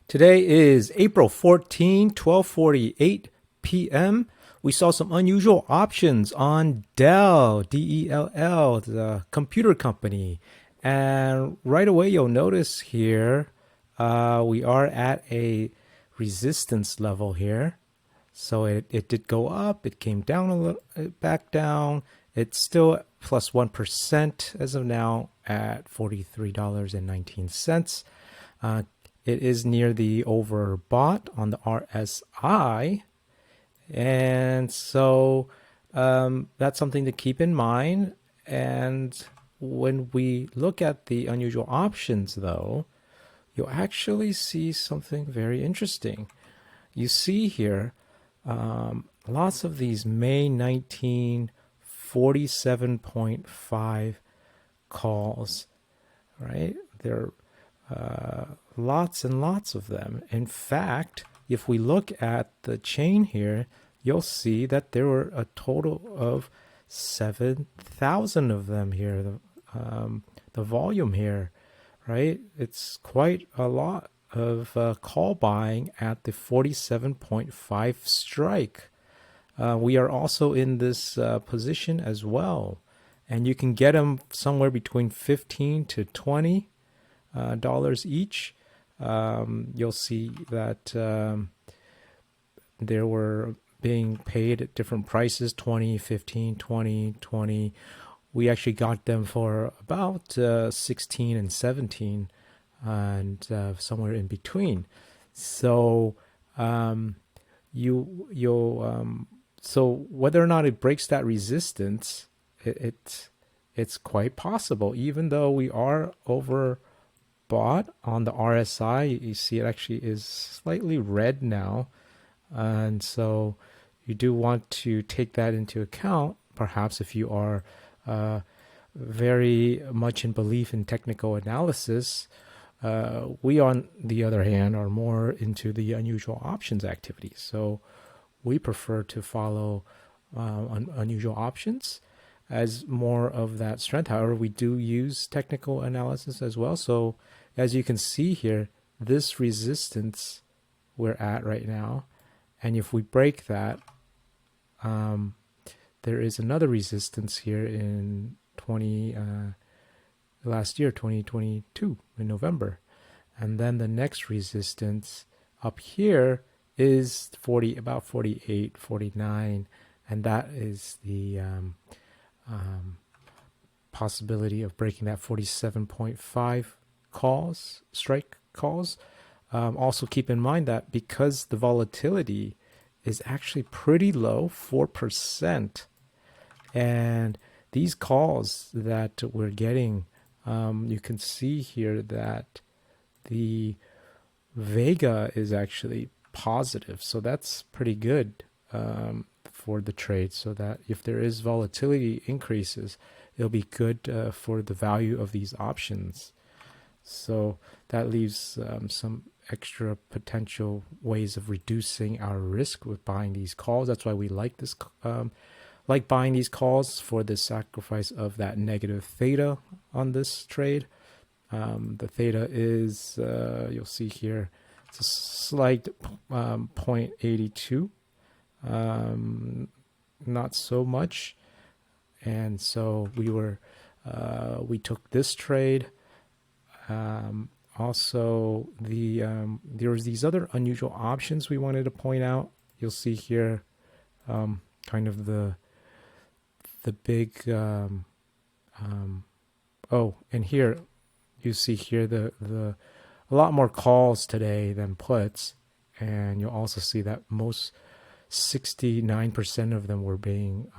Today is April 14, 12:48 p.m. We saw some unusual options on Dell, Dell, the computer company. And right away, you'll notice here we are at a resistance level here. So it did go up, it came down a little, back down. It's still plus 1% as of now at $43.19. It is near the overbought on the RSI. And so that's something to keep in mind. And when we look at the unusual options, though, you'll actually see something very interesting. You see here lots of these May 19 47.5 calls, right? There are lots and lots of them. In fact, if we look at the chain here, you'll see that there were a total of 7,000 of them here. The volume here, right? It's quite a lot of call buying at the 47.5 strike. We are also in this position as well, and you can get them somewhere between $15 to $20 each. You'll see that there were being paid at different prices, 20, 15, 20, 20. We actually got them for about 16 and 17 and somewhere in between. So so whether or not it breaks that resistance, it's quite possible. Even though we are overbought on the RSI, you see it actually is slightly red now, and so you do want to take that into account. Perhaps if you are very much in belief in technical analysis. We, on the other hand, are more into the unusual options activity. So we prefer to follow unusual options as more of that strength. However, we do use technical analysis as well. So as you can see here, this resistance we're at right now, and if we break that, there is another resistance here in last year, 2022, in November. And then the next resistance up here is about 48, 49. And that is the possibility of breaking that 47.5 strike calls. Also keep in mind that because the volatility is actually pretty low, 4%, and these calls that we're getting, you can see here that the Vega is actually positive. So that's pretty good for the trade, so that if there is volatility increases, it'll be good for the value of these options. So that leaves some extra potential ways of reducing our risk with buying these calls. That's why we like this like buying these calls for the sacrifice of that negative theta on this trade. The theta is, you'll see here, it's a slight 0.82, not so much. And so we took this trade. Also, there was these other unusual options we wanted to point out. You'll see here kind of the big and here you see here a lot more calls today than puts, and you'll also see that most 69% of them were being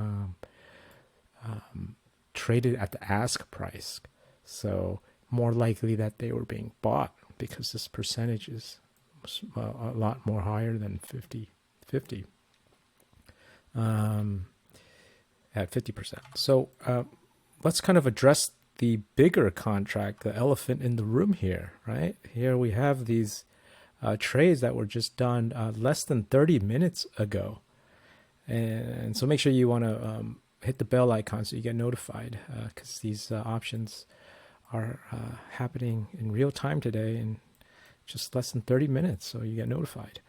traded at the ask price. So more likely that they were being bought, because this percentage is a lot more higher than 50 at 50%. So let's kind of address the bigger contract, the elephant in the room here, right? Here we have these trades that were just done less than 30 minutes ago. And so make sure you want to hit the bell icon so you get notified, because these options are happening in real time today, and just less than 30 minutes, so you get notified.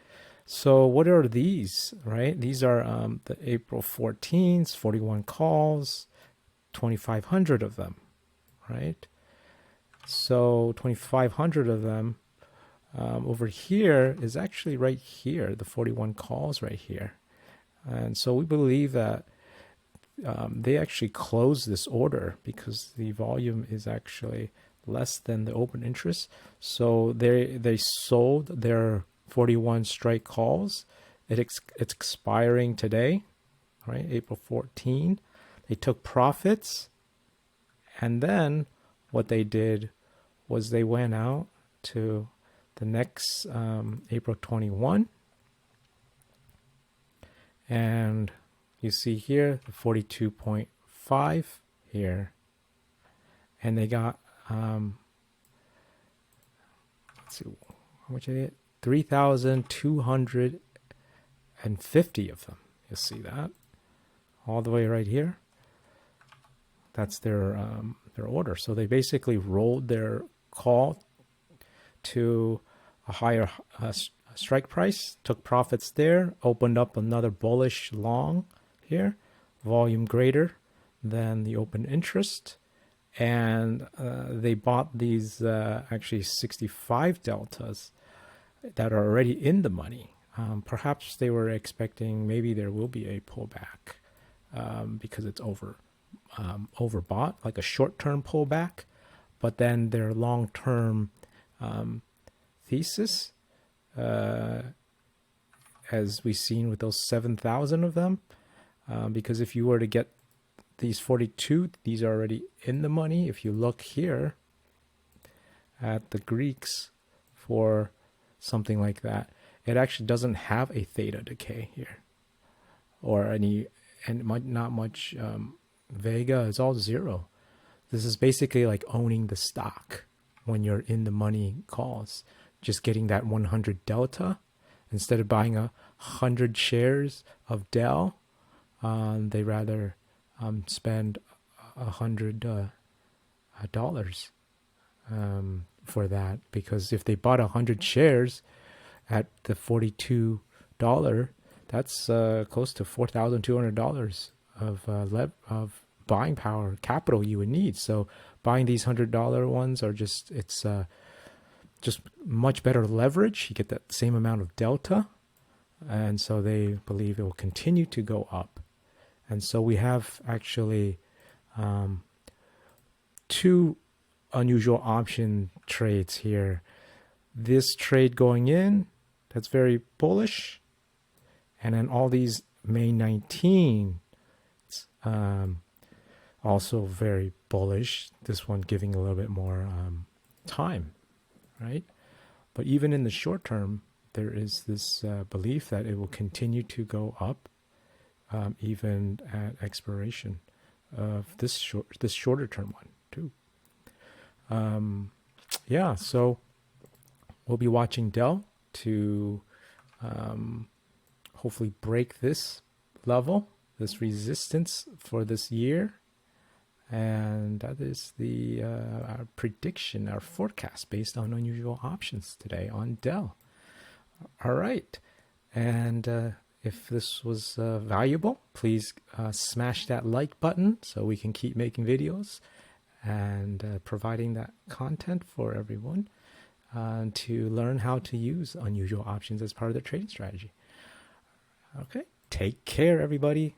So what are these, right? These are the April 14th, 41 calls, 2,500 of them, right? So 2,500 of them over here is actually right here, the 41 calls right here. And so we believe that they actually closed this order because the volume is actually less than the open interest. So they sold their 41 strike calls. It's expiring today, right? April 14. They took profits, and then what they did was they went out to the next April 21, and you see here the 42.5 here, and they got let's see how much they get, 3,250 of them. You'll see that all the way right here. That's their order. So they basically rolled their call to a higher strike price, took profits there, opened up another bullish long here, volume greater than the open interest, and they bought these actually 65 deltas that are already in the money. Perhaps they were expecting maybe there will be a pullback because it's overbought, like a short-term pullback, but then their long-term thesis, as we've seen with those 7,000 of them, because if you were to get these 42, these are already in the money. If you look here at the Greeks for something like that, it actually doesn't have a theta decay here, or any, and not much vega. Is all zero. This is basically like owning the stock when you're in the money calls, just getting that 100 delta instead of buying 100 shares of Dell. They rather spend $100 for that, because if they bought 100 shares at the $42, that's close to $4,200 of buying power, capital you would need. So buying these $100 ones are just much better leverage. You get that same amount of delta, and so they believe it will continue to go up. And so we have actually two unusual option trades here. This trade going in, that's very bullish, and then all these May 19, also very bullish. This one giving a little bit more time, right? But even in the short term, there is this belief that it will continue to go up, even at expiration of this shorter term one too. Yeah, so we'll be watching Dell to hopefully break this level, this resistance for this year. And that is our prediction, our forecast based on unusual options today on Dell. All right. And if this was valuable, please smash that like button so we can keep making videos and providing that content for everyone to learn how to use unusual options as part of their trading strategy. Okay. Take care, everybody.